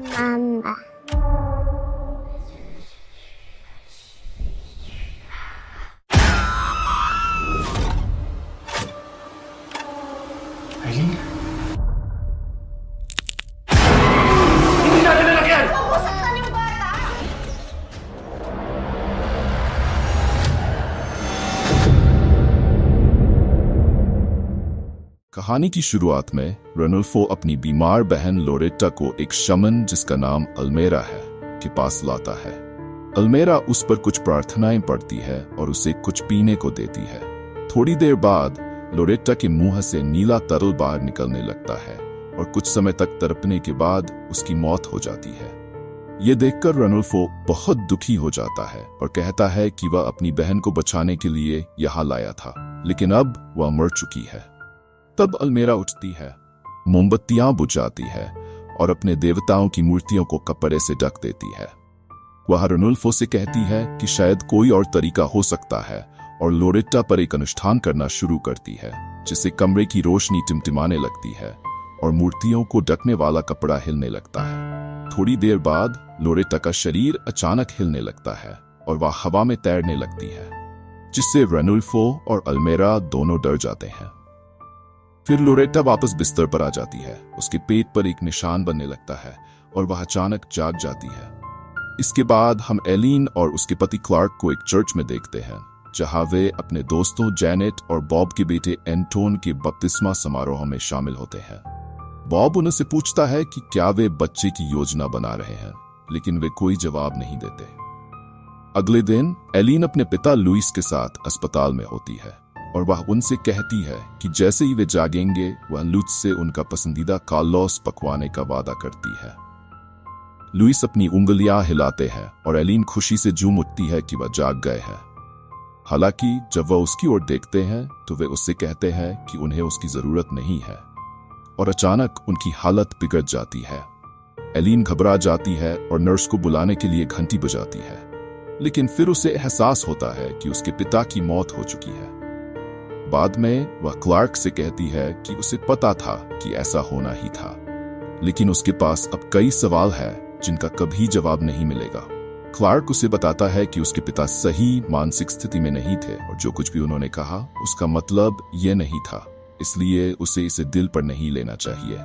Mamba. Eileen? Hindi natin nalagyan! Masaktan yung bata! कहानी की शुरुआत में रनल्फो अपनी बीमार बहन लोरेटा को एक शमन जिसका नाम अल्मेरा है के पास लाता है। अल्मेरा उस पर कुछ प्रार्थनाएं पढ़ती है और उसे कुछ पीने को देती है। थोड़ी देर बाद लोरेटा के मुंह से नीला तरल बाहर निकलने लगता है और कुछ समय तक तड़पने के बाद उसकी मौत हो जाती है। ये देखकर रनल्फो बहुत दुखी हो जाता है और कहता है कि वह अपनी बहन को बचाने के लिए यहाँ लाया था, लेकिन अब वह मर चुकी है। तब अल्मेरा उठती है, मोमबत्तियां बुझ जाती है और अपने देवताओं की मूर्तियों को कपड़े से ढक देती है। वह रनल्फो से कहती है कि शायद कोई और तरीका हो सकता है और लोरेटा पर एक अनुष्ठान करना शुरू करती है, जिससे कमरे की रोशनी टिमटिमाने लगती है और मूर्तियों को ढकने वाला कपड़ा हिलने लगता है। थोड़ी देर बाद लोरेटा का शरीर अचानक हिलने लगता है और वह हवा में तैरने लगती है, जिससे रनल्फो और अल्मेरा दोनों डर जाते हैं। फिर लोरेटा वापस बिस्तर पर आ जाती है। उसके पेट पर एक निशान बनने लगता है और वह अचानक जाग जाती है। इसके बाद हम एलीन और उसके पति क्लार्क को एक चर्च में देखते हैं, जहां वे अपने दोस्तों जैनेट और बॉब के बेटे एंटोन के बपतिस्मा समारोह में शामिल होते हैं। बॉब उनसे पूछता है कि क्या वे बच्चे की योजना बना रहे हैं, लेकिन वे कोई जवाब नहीं देते। अगले दिन एलीन अपने पिता लुइस के साथ अस्पताल में होती है और वह उनसे कहती है कि जैसे ही वे जागेंगे वह लुइस से उनका पसंदीदा कार्लोस पकवाने का वादा करती है। लुइस अपनी उंगलियां हिलाते हैं और एलीन खुशी से झूम उठती है कि वह जाग गए हैं। हालांकि जब वह उसकी ओर देखते हैं तो वे उससे कहते हैं कि उन्हें उसकी जरूरत नहीं है और अचानक उनकी हालत बिगड़ जाती है। एलीन घबरा जाती है और नर्स को बुलाने के लिए घंटी बजाती है, लेकिन फिर उसे एहसास होता है कि उसके पिता की मौत हो चुकी है। बाद में वह क्लार्क से कहती है कि उसे पता था कि ऐसा होना ही था, लेकिन उसके पास अब कई सवाल हैं जिनका कभी जवाब नहीं मिलेगा। क्लार्क उसे बताता है कि उसके पिता सही मानसिक स्थिति में नहीं थे और जो कुछ भी उन्होंने कहा उसका मतलब ये नहीं था, इसलिए उसे इसे दिल पर नहीं लेना चाहिए।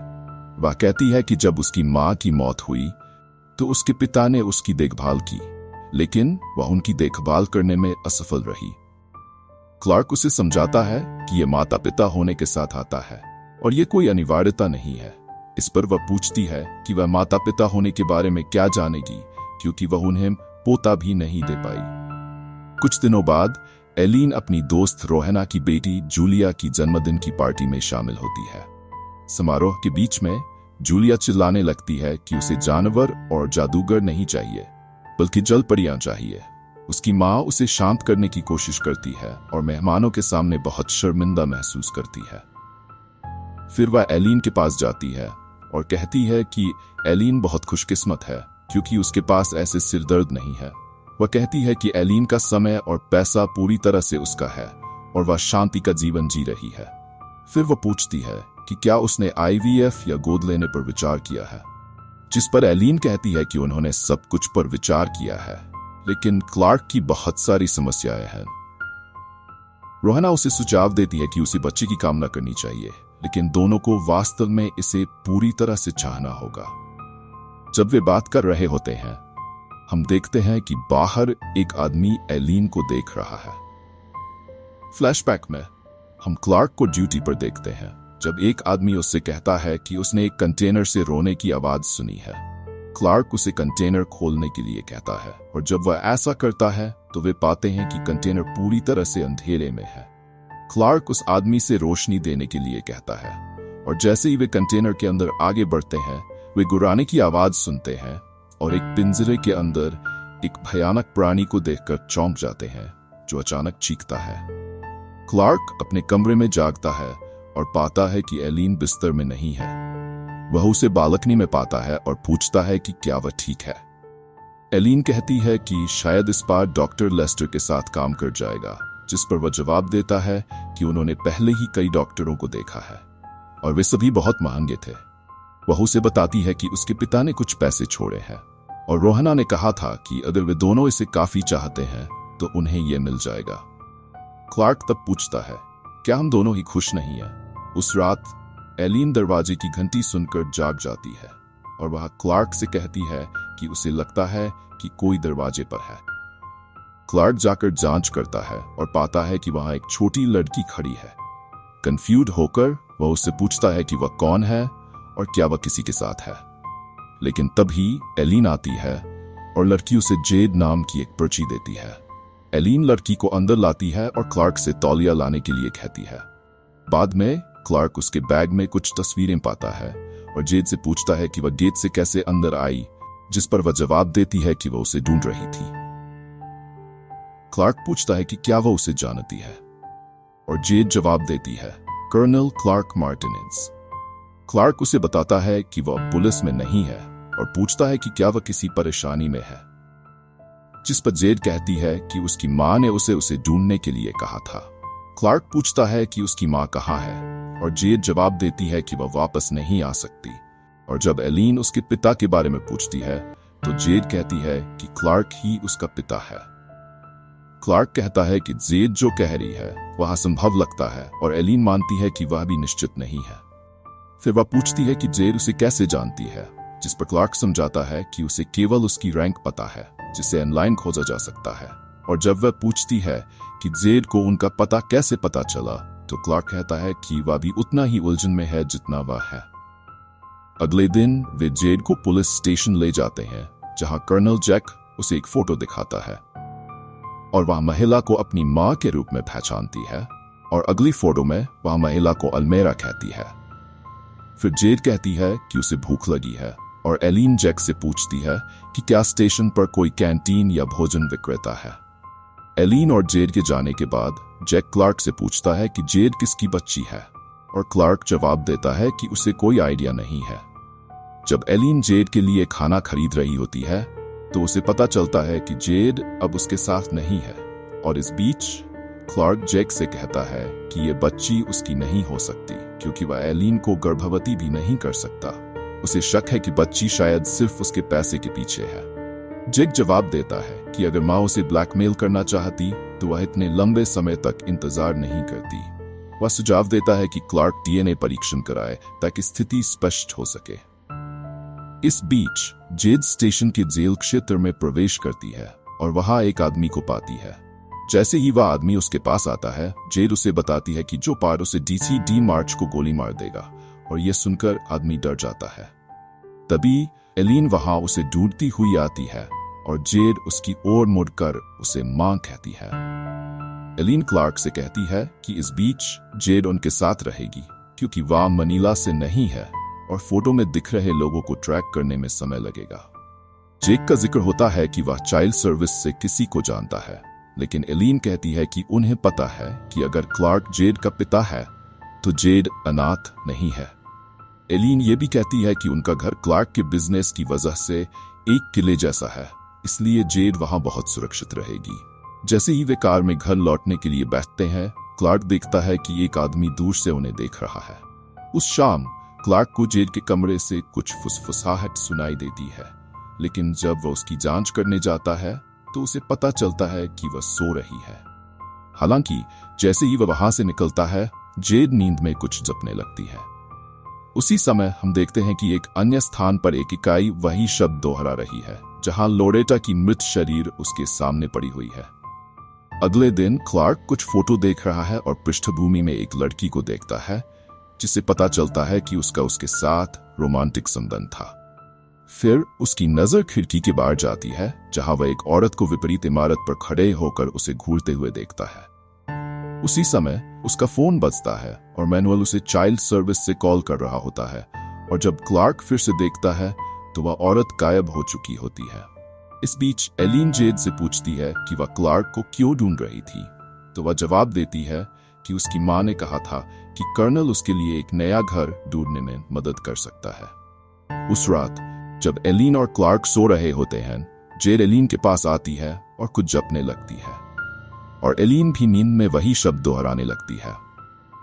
वह कहती है कि जब उसकी माँ की मौत हुई तो उसके पिता ने उसकी देखभाल की, लेकिन वह उनकी देखभाल करने में असफल रही। क्लार्क उसे समझाता है कि यह माता पिता होने के साथ आता है और यह कोई अनिवार्यता नहीं है। इस पर वह पूछती है कि वह माता पिता होने के बारे में क्या जानेगी, क्योंकि वह उन्हें पोता भी नहीं दे पाई। कुछ दिनों बाद एलीन अपनी दोस्त रोहना की बेटी जूलिया की जन्मदिन की पार्टी में शामिल होती है। समारोह के बीच में जूलिया चिल्लाने लगती है कि उसे जानवर और जादूगर नहीं चाहिए, बल्कि जल परियां चाहिए। उसकी माँ उसे शांत करने की कोशिश करती है और मेहमानों के सामने बहुत शर्मिंदा महसूस करती है। फिर वह एलीन के पास जाती है और कहती है कि एलीन बहुत खुशकिस्मत है क्योंकि उसके पास ऐसे सिरदर्द नहीं है। वह कहती है कि एलीन का समय और पैसा पूरी तरह से उसका है और वह शांति का जीवन जी रही है। फिर वह पूछती है कि क्या उसने IVF या गोद लेने पर विचार किया है, जिस पर एलीन कहती है कि उन्होंने सब कुछ पर विचार किया है, लेकिन क्लार्क की बहुत सारी समस्याएं हैं। रोहना उसे सुझाव देती है कि उसे बच्चे की कामना करनी चाहिए, लेकिन दोनों को वास्तव में इसे पूरी तरह से चाहना होगा। जब वे बात कर रहे होते हैं, हम देखते हैं कि बाहर एक आदमी एलीन को देख रहा है। फ्लैशबैक में हम क्लार्क को ड्यूटी पर देखते हैं जब एक आदमी उससे कहता है कि उसने एक कंटेनर से रोने की आवाज सुनी है। क्लार्क उसे कंटेनर खोलने के लिए कहता है और जब वह ऐसा करता है तो वे पाते हैं कि कंटेनर पूरी तरह से अंधेरे में है। क्लार्क उस आदमी से रोशनी देने के लिए कहता है और जैसे ही वे कंटेनर के अंदर आगे बढ़ते हैं, वे गुर्राने की आवाज सुनते हैं और एक पिंजरे के अंदर एक भयानक प्राणी को देखकर चौंक जाते हैं जो अचानक चीखता है। क्लार्क अपने कमरे में जागता है और पाता है कि एलीन बिस्तर में नहीं है। वह उसे बालकनी में पाता है और पूछता है कि क्या वह ठीक है। एलीन कहती है कि शायद इस बार डॉक्टर लेस्टर के साथ काम कर जाएगा, जिस पर वह जवाब देता है कि उन्होंने पहले ही कई डॉक्टरों को देखा है और वे सभी बहुत महंगे थे। वह उसे बताती है कि उसके पिता ने कुछ पैसे छोड़े हैं और रोहना ने कहा था कि अगर वे दोनों इसे काफी चाहते हैं तो उन्हें यह मिल जाएगा। क्लार्क तब पूछता है, क्या हम दोनों ही खुश नहीं हैं? उस रात एलिन दरवाजे की घंटी सुनकर जाग जाती है और वह क्लार्क से कहती है कि उसे लगता है कि कोई दरवाजे पर है। क्लार्क जाकर जांच करता है और पाता है कि वहां एक छोटी लड़की खड़ी है। कंफ्यूज होकर वह उससे पूछता है कि वह कौन है और क्या वह किसी के साथ है। लेकिन तभी एलिन आती है और लड़की उसे जेड नाम की एक पर्ची देती है। एलिन लड़की को अंदर लाती है और क्लार्क से तौलिया लाने के लिए कहती है। बाद में क्लार्क उसके बैग में कुछ तस्वीरें पाता है और जेड से पूछता है कि वह गेट से कैसे अंदर आई, जिस पर वह जवाब देती है कि वह उसे ढूंढ रही थी। क्लार्क पूछता है कि क्या वह उसे जानती है और जेड जवाब देती है, कर्नल क्लार्क मार्टिनेज। क्लार्क उसे बताता है कि वह पुलिस में नहीं है और पूछता है कि क्या वह किसी परेशानी में है, जिस पर जेड कहती है कि उसकी मां ने उसे ढूंढने के लिए कहा था। क्लार्क पूछता है कि उसकी मां कहाँ है और जेड जवाब देती है कि वह वापस नहीं आ सकती। और जब एलिन उसके पिता के बारे में पूछती है तो जेड कहती है कि क्लार्क ही उसका पिता है। क्लार्क कहता है कि जेड जो कह रही है वह असंभव लगता है और एलिन मानती है कि वह भी निश्चित नहीं है। फिर वह पूछती है कि जेड उसे कैसे जानती है, जिस पर क्लार्क समझाता है कि उसे केवल उसकी रैंक पता है, जिसे ऑनलाइन खोजा जा सकता है। और जब वह पूछती है कि जेड को उनका पता कैसे पता चला, तो क्लार्क कहता है कि वह भी उतना ही उलझन में है जितना वह है। अगले दिन वे जेड को पुलिस स्टेशन ले जाते हैं, जहां कर्नल जैक उसे एक फोटो दिखाता है और वह महिला को अपनी मां के रूप में पहचानती है और अगली फोटो में वह महिला को अल्मेरा कहती है। फिर जेड कहती है कि उसे भूख लगी है और एलिन जैक से पूछती है कि क्या स्टेशन पर कोई कैंटीन या भोजन विक्रेता है। एलिन और जेड के जाने के बाद जैक क्लार्क से पूछता है कि जेड किसकी बच्ची है और क्लार्क जवाब देता है कि उसे कोई आइडिया नहीं है। जब एलिन जेड के लिए खाना खरीद रही होती है तो उसे पता चलता है कि जेड अब उसके साथ नहीं है और इस बीच क्लार्क जैक से कहता है कि यह बच्ची उसकी नहीं हो सकती क्योंकि वह एलिन को गर्भवती भी नहीं कर सकता। उसे शक है कि बच्ची शायद सिर्फ उसके पैसे के पीछे है। जैक जवाब देता है कि अगर मां उसे ब्लैकमेल करना चाहती तो वह इतने लंबे समय तक इंतजार नहीं करती। वह सुझाव देता है कि क्लार्क डीएनए परीक्षण कराए ताकि स्थिति स्पष्ट हो सके। इस बीच जेड स्टेशन के जेल क्षेत्र में प्रवेश करती है और वहां एक आदमी को पाती है। जैसे ही वह आदमी उसके पास आता है, जेड उसे बताती है कि जो पार उसे डीसी मार्च को गोली मार देगा और यह सुनकर आदमी डर जाता है। तभी एलिन वहां उसे ढूंढती हुई आती है और जेड उसकी ओर मुड़कर उसे मां कहती है। एलिन क्लार्क से कहती है कि इस बीच जेड उनके साथ रहेगी क्योंकि वह मनीला से नहीं है और फोटो में दिख रहे लोगों को ट्रैक करने में समय लगेगा। जेक का जिक्र होता है कि वह चाइल्ड सर्विस से किसी को जानता है, लेकिन एलिन कहती है कि उन्हें पता है कि अगर क्लार्क जेड का पिता है तो जेड अनाथ नहीं है। एलिन ये भी कहती है कि उनका घर क्लार्क के बिजनेस की वजह से एक किले जैसा है, इसलिए जेड वहां बहुत सुरक्षित रहेगी। जैसे ही वे कार में घर लौटने के लिए बैठते हैं, क्लार्क देखता है कि एक आदमी दूर से उन्हें देख रहा है। उस शाम क्लार्क को जेड के कमरे से कुछ फुसफुसाहट सुनाई देती है, लेकिन जब वह उसकी जांच करने जाता है तो उसे पता चलता है कि वह सो रही है। हालांकि जैसे ही वह वहां से निकलता है, जेड नींद में कुछ जपने लगती है। उसी समय हम देखते हैं कि एक अन्य स्थान पर एक इकाई वही शब्द दोहरा रही है, जहां लोरेटा की मृत शरीर उसके सामने पड़ी हुई है। अगले दिन क्लार्क कुछ फोटो देख रहा है और पृष्ठभूमि में एक लड़की को देखता है, जिससे पता चलता है कि उसका उसके साथ रोमांटिक संबंध था। फिर उसकी नजर खिड़की के बाहर जाती है, जहां वह एक औरत को विपरीत इमारत पर खड़े होकर उसे घूरते हुए देखता है। उसी समय उसका फोन बजता है और मैनुअल उसे चाइल्ड सर्विस से कॉल कर रहा होता है, और जब क्लार्क फिर से देखता है तो वह औरत गायब हो चुकी होती है। इस बीच एलिन जेड से पूछती है कि वह क्लार्क को क्यों ढूंढ रही थी, तो वह जवाब देती है कि उसकी मां ने कहा था कि कर्नल उसके लिए एक नया घर ढूंढने में मदद कर सकता है। उस रात जब एलिन और क्लार्क सो रहे होते हैं, जेड एलिन के पास आती है और कुछ जपने लगती है, और एलिन भी नींद में वही शब्द दोहराने लगती है।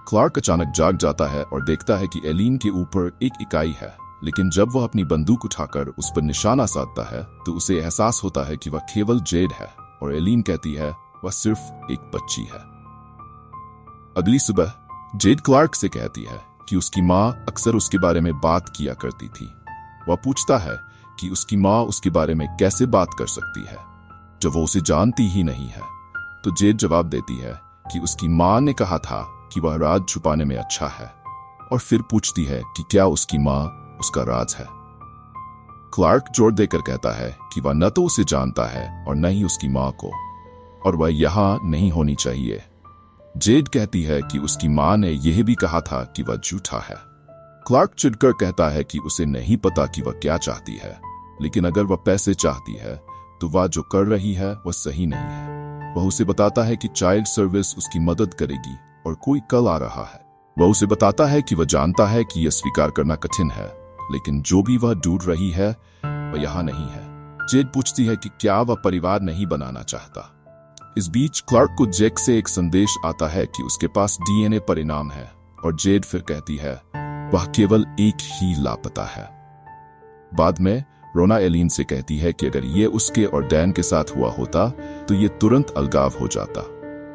क्लार्क अचानक जाग जाता है और देखता है कि एलिन के ऊपर एक इकाई है, लेकिन जब वह अपनी बंदूक उठाकर उस पर निशाना साधता है तो उसे एहसास होता है कि वह केवल जेड है और एलीन कहती है वह सिर्फ एक बच्ची है। अगली सुबह जेड क्लार्क से कहती है कि उसकी माँ अक्सर उसके बारे में बात किया करती थी। वह पूछता है कि उसकी माँ उसके बारे में कैसे बात कर सकती है जब वो उसे जानती ही नहीं है। तो जेड जवाब देती है कि उसकी माँ ने कहा था कि वह राज छुपाने में अच्छा है, और फिर पूछती है कि क्या उसकी माँ उसका राज है। क्लार्क जोर देकर कहता है कि वह न तो उसे जानता है और न ही उसकी माँ को, और वह यहाँ नहीं होनी चाहिए। जेड कहती है कि उसकी माँ ने यह भी कहा था कि वह झूठा है। क्लार्क चिढ़कर कहता है कि उसे नहीं पता कि वह क्या चाहती है, लेकिन अगर वह पैसे चाहती है तो वह जो कर रही है वह सही नहीं है। वह उसे बताता है कि चाइल्ड सर्विस उसकी मदद करेगी और कोई कल आ रहा है। वह उसे बताता है कि वह जानता है कि यह स्वीकार करना कठिन है, लेकिन जो भी वह ढूंढ रही है वह यहाँ नहीं है। जेड पूछती है कि क्या वह परिवार नहीं बनाना चाहता। इस बीच क्लार्क को जैक से एक संदेश आता है कि उसके पास डीएनए परिणाम है, और जेड फिर कहती है वह केवल एक ही लापता है। बाद में रोना एलीन से कहती है कि अगर ये उसके और डैन के साथ हुआ होता तो ये तुरंत अलगाव हो जाता।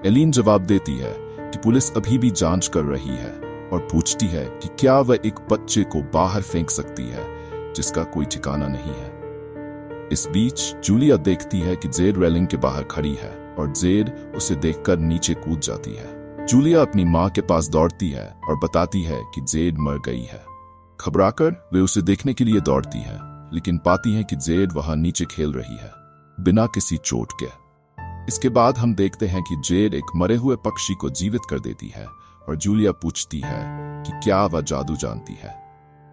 एलीन जवाब देती है कि पुलिस अभी भी जांच कर रही है और पूछती है कि क्या वह एक बच्चे को बाहर फेंक सकती है जिसका कोई ठिकाना नहीं है। इस बीच जूलिया देखती है कि जेड रेलिंग के बाहर खड़ी है और जेड उसे देखकर नीचे कूद जाती है। जूलिया अपनी माँ के पास दौड़ती है और बताती है कि जेड मर गई है। घबराकर वे उसे देखने के लिए दौड़ती है, लेकिन पाती हैं कि जेड वहां नीचे खेल रही है बिना किसी चोट के। इसके बाद हम देखते हैं कि जेड एक मरे हुए पक्षी को जीवित कर देती है और जूलिया पूछती है कि क्या वह जादू जानती है।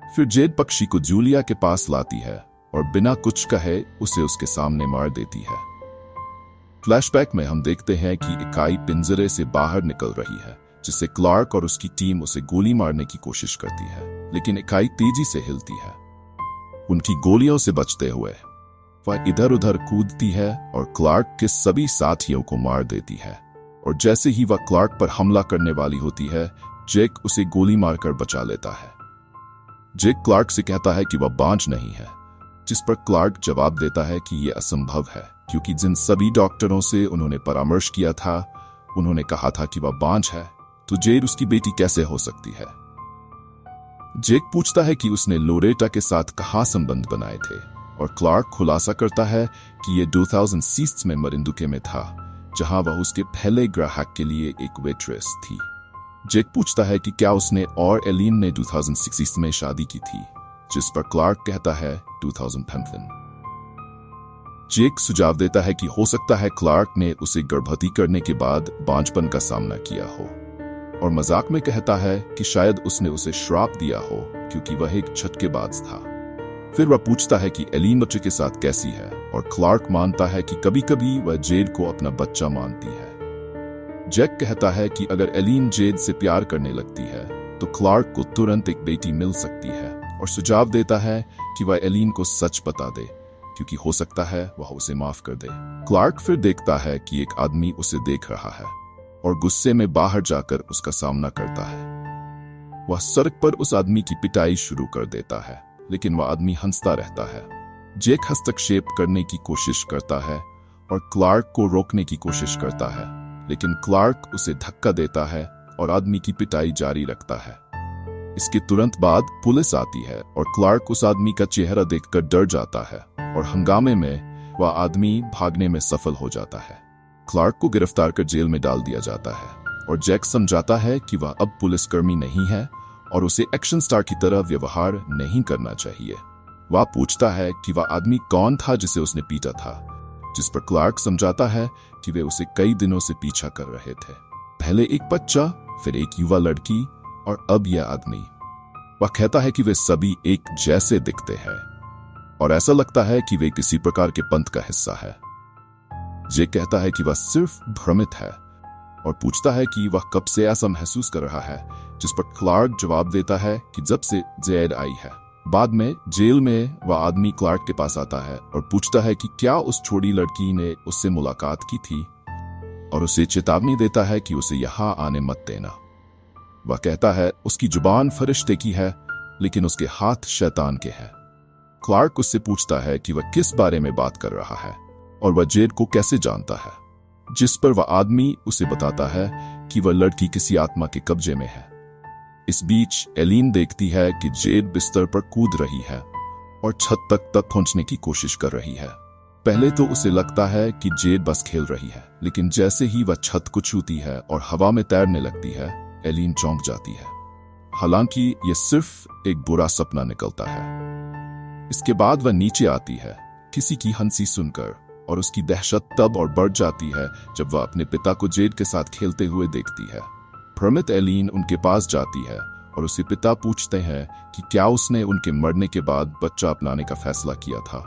फिर जेड पक्षी को जूलिया के पास लाती है और बिना कुछ कहे उसे उसके सामने मार देती है। फ्लैशबैक में हम देखते हैं कि इकाई पिंजरे से बाहर निकल रही है, जिससे क्लार्क और उसकी टीम उसे गोली मारने की कोशिश करती है, लेकिन इकाई तेजी से हिलती है। उनकी गोलियों से बचते हुए वह इधर उधर कूदती है और क्लार्क के सभी साथियों को मार देती है। और जैसे ही वह क्लार्क पर हमला करने वाली होती है, जेक उसे गोली मारकर बचा लेता है। जेक क्लार्क से कहता है कि वह बांझ नहीं है, जिस पर क्लार्क जवाब देता है कि यह असंभव है, क्योंकि जिन सभी डॉक्टरों से उन्होंने परामर्श किया था उन्होंने कहा था कि वह बांझ है, तो जेड उसकी बेटी कैसे हो सकती है। जेक पूछता है कि उसने लोरेटा के साथ कहाँ संबंध बनाए थे, और क्लार्क खुलासा करता है कि यह 2006 में मरिंदुके में था, जहां वह उसके पहले ग्राहक के लिए एक वेट्रेस थी। जेक पूछता है कि क्या उसने और एलीन ने 2006 में शादी की थी, जिस पर क्लार्क कहता है 2015। जेक सुझाव देता है कि हो सकता है क्लार्क ने उसे गर्भवती करने के बाद बांझपन का सामना किया हो, और मजाक में कहता है कि शायद उसने उसे श्राप दिया हो क्योंकि वह एक झटकेबाज था। फिर वह पूछता है कि एलीन बच्चे के साथ कैसी है, और क्लार्क मानता है कि कभी कभी वह जेड को अपना बच्चा मानती है। जैक कहता है कि अगर एलीन जेड से प्यार करने लगती है तो क्लार्क को तुरंत एक बेटी मिल सकती है, और सुझाव देता है कि वह एलीन को सच बता दे क्योंकि हो सकता है वह उसे माफ कर दे। क्लार्क फिर देखता है कि एक आदमी उसे देख रहा है और गुस्से में बाहर जाकर उसका सामना करता है। वह सड़क पर उस आदमी की पिटाई शुरू कर देता है, लेकिन वह आदमी हंसता रहता है। जेक हस्तक्षेप करने की कोशिश करता है और क्लार्क को रोकने की कोशिश करता है, लेकिन क्लार्क उसे धक्का देता है और आदमी की पिटाई जारी रखता है। इसके तुरंत बाद पुलिस आती है और क्लार्क उस आदमी का चेहरा देखकर डर जाता है, और हंगामे में वह आदमी भागने में सफल हो जाता है। क्लार्क को गिरफ्तार कर जेल में डाल दिया जाता है, और जैक समझाता है कि वह अब पुलिसकर्मी नहीं है और उसे एक्शन स्टार की तरह व्यवहार नहीं करना चाहिए। वह पूछता है कि वह आदमी कौन था जिसे उसने पीटा था, जिस पर क्लार्क समझाता है कि वे उसे कई दिनों से पीछा कर रहे थे। पहले एक बच्चा, फिर एक युवा लड़की, और अब यह आदमी। वह कहता है कि वे सभी एक जैसे दिखते हैं और ऐसा लगता है कि वे किसी प्रकार के पंथ का हिस्सा है। जेक कहता है कि वह सिर्फ भ्रमित है और पूछता है कि वह कब से ऐसा महसूस कर रहा है, जिस पर क्लार्क जवाब देता है कि जब से जेड आई है। बाद में जेल में वह आदमी क्लार्क के पास आता है और पूछता है कि क्या उस छोटी लड़की ने उससे मुलाकात की थी, और उसे चेतावनी देता है कि उसे यहाँ आने मत देना। वह कहता है उसकी जुबान फरिश्ते की है, लेकिन उसके हाथ शैतान के हैं। क्लार्क उससे पूछता है कि वह किस बारे में बात कर रहा है और वह जेड को कैसे जानता है, जिस पर वह आदमी उसे बताता है कि वह लड़की किसी आत्मा के कब्जे में है। इस बीच एलिन देखती है कि जेड बिस्तर पर कूद रही है और छत तक पहुंचने की कोशिश कर रही है। पहले तो उसे लगता है कि जेड बस खेल रही है, लेकिन जैसे ही वह छत को छूती है और हवा में तैरने लगती है, एलिन चौंक जाती है। हालांकि यह सिर्फ एक बुरा सपना निकलता है। इसके बाद वह नीचे आती है किसी की हंसी सुनकर, और उसकी दहशत तब और बढ़ जाती है जब वह अपने पिता को जेड के साथ खेलते हुए देखती है। भ्रमित एलिन उनके पास जाती है और उससे पिता पूछते हैं कि क्या उसने उनके मरने के बाद बच्चा अपनाने का फैसला किया था।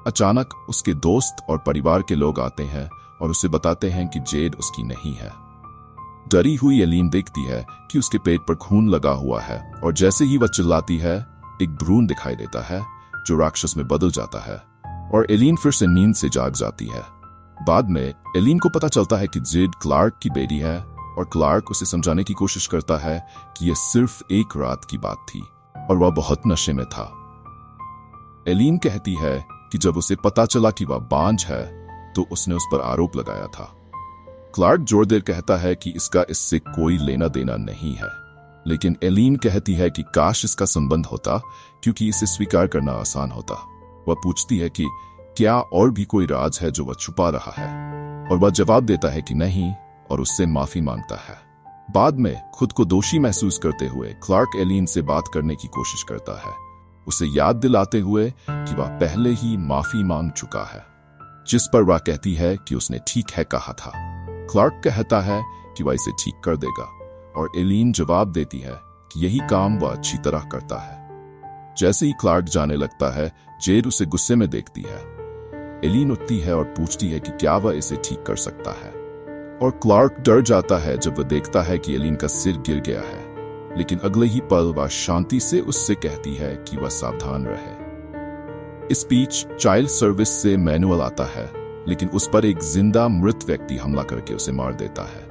अचानक उसके दोस्त और परिवार के लोग आते हैं और उसे बताते हैं कि जेड उसकी नहीं है। डरी हुई एलिन देखती है कि उसके पेट पर खून लगा हुआ है, और जैसे ही वह चिल्लाती है, एक भ्रूण दिखाई देता है जो राक्षस में बदल जाता है, और एलिन फिर से नींद से जाग जाती है। बाद में एलिन को पता चलता है कि जेड क्लार्क की बेटी है, और क्लार्क उसे समझाने की कोशिश करता है कि यह सिर्फ एक रात की बात थी और वह बहुत नशे में था। एलिन कहती है कि जब उसे पता चला कि वह बांझ है तो उसने उस पर आरोप लगाया था। क्लार्क जोर देकर कहता है कि इसका इससे कोई लेना देना नहीं है, लेकिन एलिन कहती है कि काश इसका संबंध होता, क्योंकि इसे स्वीकार करना आसान होता। वह पूछती है कि क्या और भी कोई राज है जो वह छुपा रहा है, और वह जवाब देता है कि नहीं, और उससे माफी मांगता है। बाद में खुद को दोषी महसूस करते हुए क्लार्क एलिन से बात करने की कोशिश करता है, उसे याद दिलाते हुए कि वह पहले ही माफी मांग चुका है, जिस पर वह कहती है कि उसने ठीक है कहा था। क्लार्क कहता है कि वह इसे ठीक कर देगा, और एलिन जवाब देती है कि यही काम वह अच्छी तरह करता है। जैसे ही क्लार्क जाने लगता है, जेड उसे गुस्से में देखती है। एलिन उठती है और पूछती है कि क्या वह इसे ठीक कर सकता है, और क्लार्क डर जाता है जब वह देखता है कि एलिन का सिर गिर गया है, लेकिन अगले ही पल वह शांति से उससे कहती है कि वह सावधान रहे। इस बीच चाइल्ड सर्विस से मैनुअल आता है, लेकिन उस पर एक जिंदा मृत व्यक्ति हमला करके उसे मार देता है।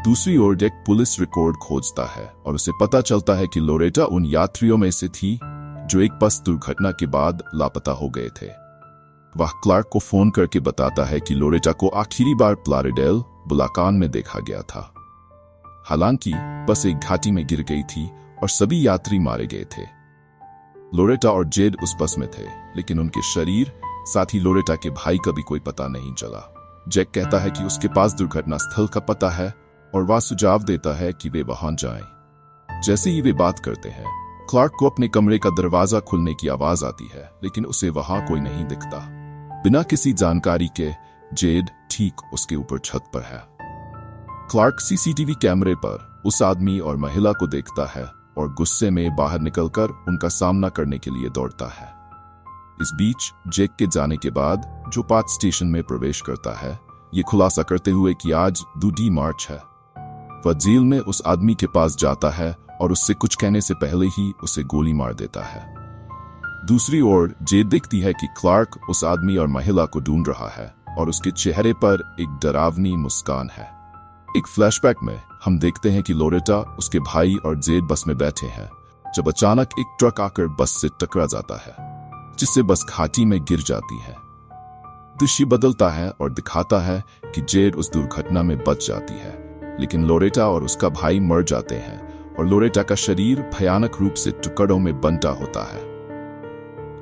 दूसरी ओर डेक पुलिस रिकॉर्ड खोजता है और उसे पता चलता है कि लोरेटा उन यात्रियों में से थी जो एक बस दुर्घटना के बाद लापता हो गए थे। वह क्लार्क को फोन करके बताता है कि लोरेटा को आखिरी बार प्लारिडेल बुलाकान में देखा गया था। हालांकि बस एक घाटी में गिर गई थी और सभी यात्री मारे गए थे। लोरेटा और जेड उस बस में थे, लेकिन उनके शरीर, साथ ही लोरेटा के भाई का भी कोई पता नहीं चला। जैक कहता है कि उसके पास दुर्घटना स्थल का पता है, और वह सुझाव देता है कि वे वहां जाएं। जैसे ही वे बात करते हैं, क्लार्क को अपने कमरे का दरवाजा खुलने की आवाज आती है, लेकिन उसे वहां कोई नहीं दिखता। बिना किसी जानकारी के जेड ठीक उसके ऊपर छत पर है। क्लार्क सीसीटीवी कैमरे पर उस आदमी और महिला को देखता है और गुस्से में बाहर निकलकर उनका सामना करने के लिए दौड़ता है। इस बीच जेक के जाने के बाद जो पाथ स्टेशन में प्रवेश करता है, ये खुलासा करते हुए कि आज 2 मार्च है। वह जेल में उस आदमी के पास जाता है और उससे कुछ कहने से पहले ही उसे गोली मार देता है। दूसरी ओर जेड देखती है कि क्लार्क उस आदमी और महिला को ढूंढ रहा है और उसके चेहरे पर एक डरावनी मुस्कान है। एक फ्लैशबैक में हम देखते हैं कि लोरेटा, उसके भाई और जेड बस में बैठे हैं, जब अचानक एक ट्रक आकर बस से टकरा जाता है, जिससे बस घाटी में गिर जाती है। दृश्य बदलता है और दिखाता है कि जेड उस दुर्घटना में बच जाती है, लेकिन लोरेटा और उसका भाई मर जाते हैं और लोरेटा का शरीर भयानक रूप से टुकड़ों में बंटा होता है।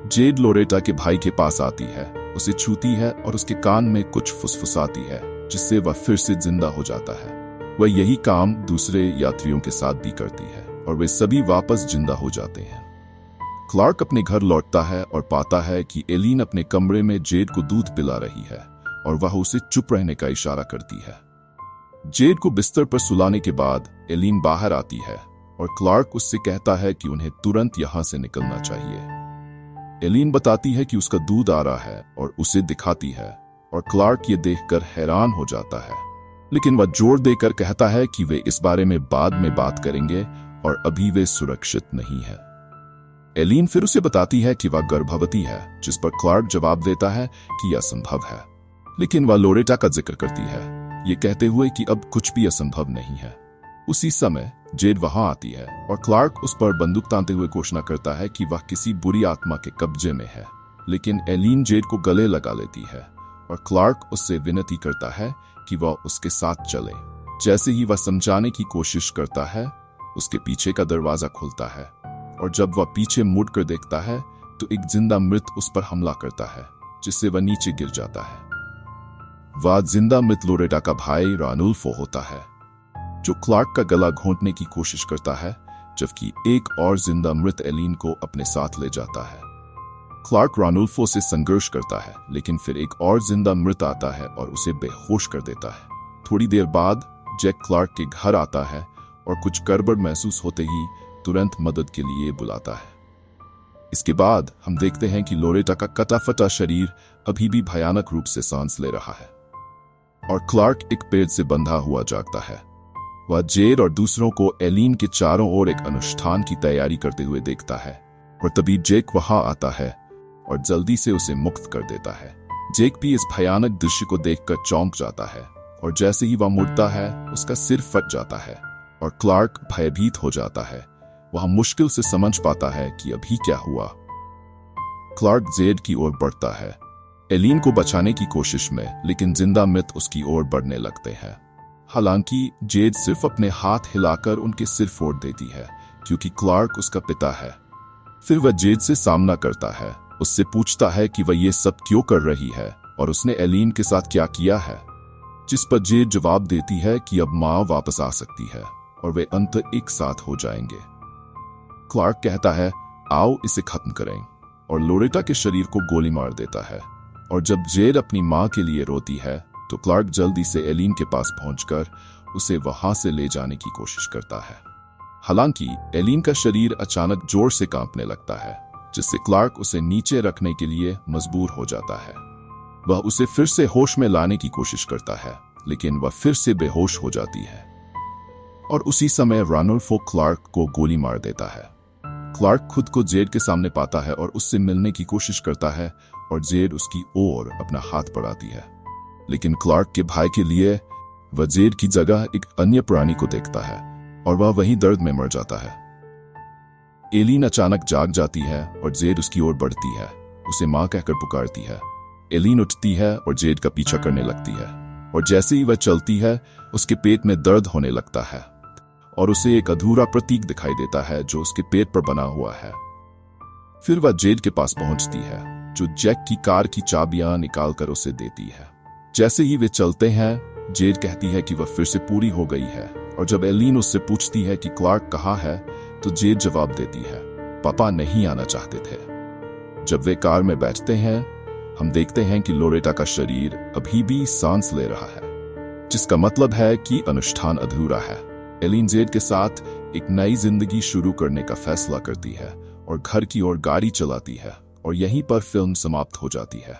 जेड लोरेटा के भाई के पास आती है, उसे छूती है और उसके कान में कुछ फुसफुसाती है, जिससे वह फिर से जिंदा हो जाता है। वह यही काम दूसरे यात्रियों के साथ भी करती है और वे सभी वापस जिंदा हो जाते हैं। क्लार्क अपने घर लौटता है और पाता है कि एलिन अपने कमरे में जेड को दूध पिला रही है और वह उसे चुप रहने का इशारा करती है। जेड को बिस्तर पर सुलाने के बाद एलिन बाहर आती है और क्लार्क उससे कहता है कि उन्हें तुरंत यहां से निकलना चाहिए। एलिन बताती है कि उसका दूध आ रहा है और उसे दिखाती है, और क्लार्क ये देखकर हैरान हो जाता है, लेकिन वह जोर देकर कहता है कि वे इस बारे में बाद में बात करेंगे और अभी वे सुरक्षित नहीं है। एलिन फिर उसे बताती है कि वह गर्भवती है, जिस पर क्लार्क जवाब देता है कि यह असंभव है, लेकिन वह लोरेटा का जिक्र करती है, ये कहते हुए कि अब कुछ भी असंभव नहीं है। उसी समय जेड वहां आती है और क्लार्क उस पर बंदूक तानते हुए घोषणा करता है कि वह किसी बुरी आत्मा के कब्जे में है। लेकिन एलीन जेड को गले लगा लेती है और क्लार्क उससे विनती करता है कि वह उसके साथ चले। जैसे ही वह समझाने की कोशिश करता है, उसके पीछे का दरवाजा खुलता है और जब वह पीछे मुड़कर देखता है तो एक जिंदा मृत उस पर हमला करता है, जिससे वह नीचे गिर जाता है। वह जिंदा मृत लोरेटा का भाई रानुल्फो होता है, जो क्लार्क का गला घोंटने की कोशिश करता है, जबकि एक और जिंदा मृत एलीन को अपने साथ ले जाता है। क्लार्क रानुल्फो से संघर्ष करता है, लेकिन फिर एक और जिंदा मृत आता है और उसे बेहोश कर देता है। थोड़ी देर बाद जैक क्लार्क के घर आता है और कुछ गड़बड़ महसूस होते ही तुरंत मदद के लिए बुलाता है। इसके बाद हम देखते हैं कि लोरेटा का कटा फटा शरीर अभी भी भयानक रूप से सांस ले रहा है और क्लार्क एक पेड़ से बंधा हुआ जागता है। वह जेड और दूसरों को एलीन के चारों ओर एक अनुष्ठान की तैयारी करते हुए देखता है और तभी जेक वहां आता है और जल्दी से उसे मुक्त कर देता है। जेक भी इस भयानक दृश्य को देखकर चौंक जाता है और जैसे ही वह मुड़ता है, उसका सिर फट जाता है और क्लार्क भयभीत हो जाता है। वह मुश्किल से समझ पाता है कि अभी क्या हुआ। क्लार्क जेड की ओर बढ़ता है, एलीन को बचाने की कोशिश में, लेकिन जिंदा मृत उसकी ओर बढ़ने लगते हैं। हालांकि जेड सिर्फ अपने हाथ हिलाकर उनके सिर फोड़ देती है, क्योंकि क्लार्क उसका पिता है। फिर वह जेड से सामना करता है, उससे पूछता है कि वह ये सब क्यों कर रही है और उसने एलीन के साथ क्या किया है, जिस पर जेड जवाब देती है कि अब माँ वापस आ सकती है और वे अंत एक साथ हो जाएंगे। क्लार्क कहता है, आओ इसे खत्म करें, और लोरेटा के शरीर को गोली मार देता है। और जब जेड अपनी माँ के लिए रोती है तो क्लार्क जल्दी से एलीन के पास पहुंचकर उसे वहां से ले जाने की कोशिश करता है। हालांकि एलीन का शरीर अचानक जोर से कांपने लगता है, जिससे क्लार्क उसे नीचे रखने के लिए मजबूर हो जाता है। वह उसे फिर से होश में लाने की कोशिश करता है, लेकिन वह फिर से बेहोश हो जाती है और उसी समय रानुल्फो क्लार्क को गोली मार देता है। क्लार्क खुद को जेड के सामने पाता है और उससे मिलने की कोशिश करता है और जेड उसकी ओर अपना हाथ बढ़ाती है, लेकिन क्लार्क के भाई के लिए वह जेड की जगह एक अन्य प्राणी को देखता है और वह वहीं दर्द में मर जाता है। एलीन अचानक जाग जाती है और जेड उसकी ओर बढ़ती है, उसे मां कहकर पुकारती है। एलीन उठती है और जेड का पीछा करने लगती है और जैसे ही वह चलती है, उसके पेट में दर्द होने लगता है और उसे एक अधूरा प्रतीक दिखाई देता है जो उसके पेट पर बना हुआ है। फिर वह जेड के पास पहुंचती है, जो जैक की कार की चाबियां निकालकर उसे देती है। जैसे ही वे चलते हैं, जेड कहती है कि वह फिर से पूरी हो गई है और जब एलीन उससे पूछती है कि क्लार्क कहाँ है, तो जेड जवाब देती है, पापा नहीं आना चाहते थे। जब वे कार में बैठते हैं, हम देखते हैं कि लोरेटा का शरीर अभी भी सांस ले रहा है, जिसका मतलब है कि अनुष्ठान अधूरा है। एलीन जेड के साथ एक नई जिंदगी शुरू करने का फैसला करती है और घर की ओर गाड़ी चलाती है और यहीं पर फिल्म समाप्त हो जाती है।